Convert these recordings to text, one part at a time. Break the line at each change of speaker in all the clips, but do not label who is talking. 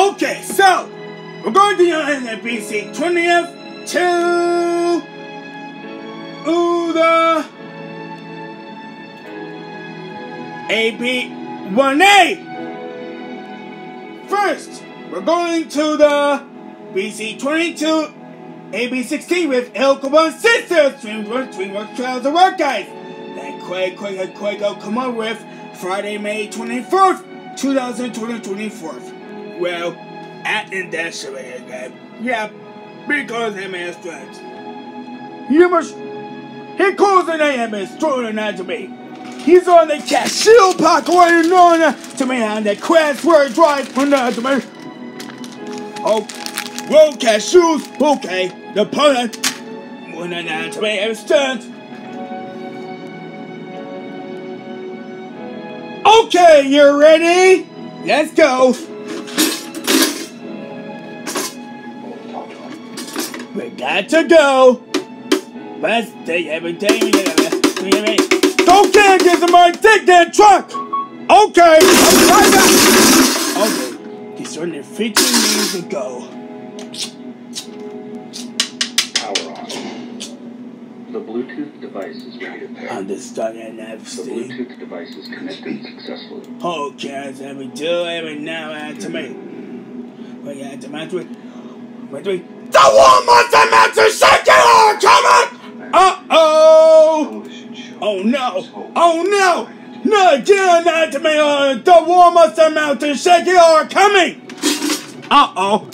Okay, so we're going to the BC 20th to the AB1A. First, we're going to the BC 22 AB16 with Ilkoban Sisters, DreamWorks Trials of Work Guys. Then quick, go come up with Friday, May 24th, 2024. Well, at Industrial again. Yeah, because I'm a strength. You must. He calls the name and throwing it to me. He's on the cashew park waiting on to me on the Crestword Drive on to me. Oh, roll cashews. Okay, the opponent. When I to me every stunt. Okay, you ready? Let's go. We got to go. Let's take everything. Don't care, get somebody take that truck. Okay, I'm right back. Okay, it's only 15 minutes to go.
Power on. The Bluetooth device is ready to pair.
Understand that,
The Bluetooth device is connected successfully.
Okay, so we do every now and to me. We got to match with. The Walmart Dimension Shaking coming! Uh-oh! Oh no! Oh no! No, again, not to me! The Walmart Mountain Shaking are coming! Uh-oh!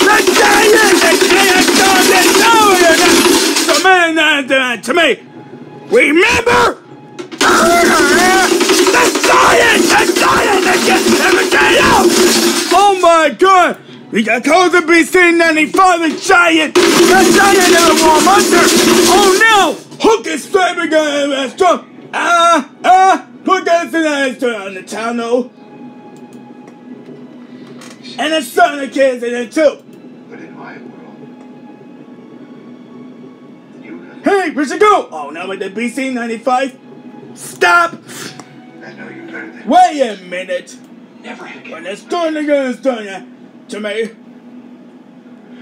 The giant to me! Remember? The giant that gets everything out! Oh my god! We got called the BC-95, the giant of the War Monster! Oh no! Hook is slamming on the strong! Hook is on the town though. And the Sonic is in it too.
But in my world, you have...
Hey, where'd you go? Oh, now with the BC-95? Stop!
I know you better than...
Wait a minute.
Never again.
When it's done to me,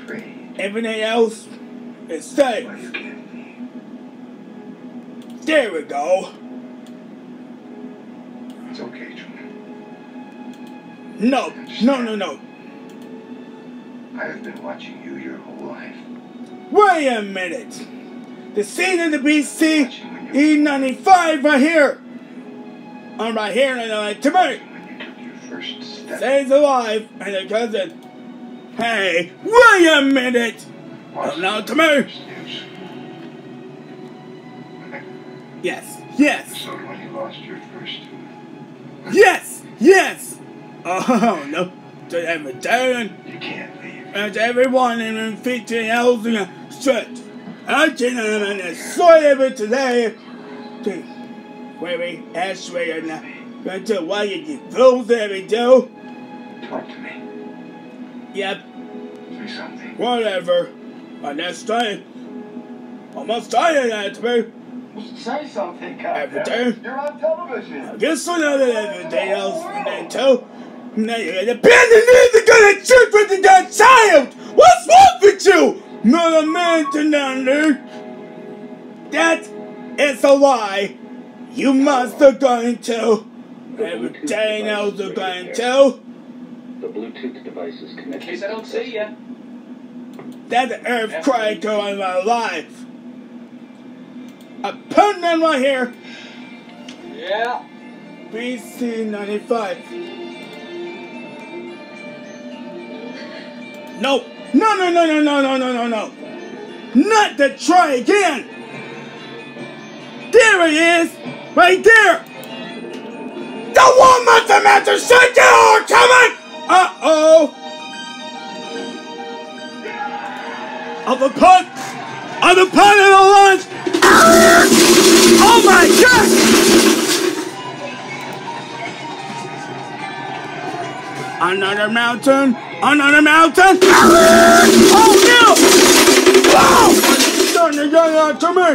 Afraid.
everything else is safe.
Why you can't leave.
There we go.
It's okay, Junior.
No.
I have been watching you your whole life.
Wait a minute. The scene in the BC-E95 right here. I'm right here and to me.
When you took your first step.
Stays alive and the cousin. Hey, wait a minute.
Watch
Now
the
to me.
first news.
Yes.
So when you lost your first.
Yes. Oh no. To every turn.
You can't leave.
And everyone in 15,000 straight. I can destroy it today. Where we actually are not going to why you those every do.
Talk to me.
Yep,
Say something.
whatever. My next time. Almost dying at me.
Say something,
Every
Captain.
day.
You're on television.
I guess another everything else and then too. Now you're the bandit is gonna shoot with that child! What's wrong with you? Not a man to down there. That is a lie. You must have gone to. Everything else are going to.
The Bluetooth device is connected.
In case I don't see ya.
That earthquake on my life. I put them right here.
Yeah.
BC-95. No. Not to try again. There he is. Right there. The Walmart Dimension Shaking are coming. Uh-oh. Of the punt of the lunch. Oh my god! Another mountain! Oh no! Wow! Starting to get out to me!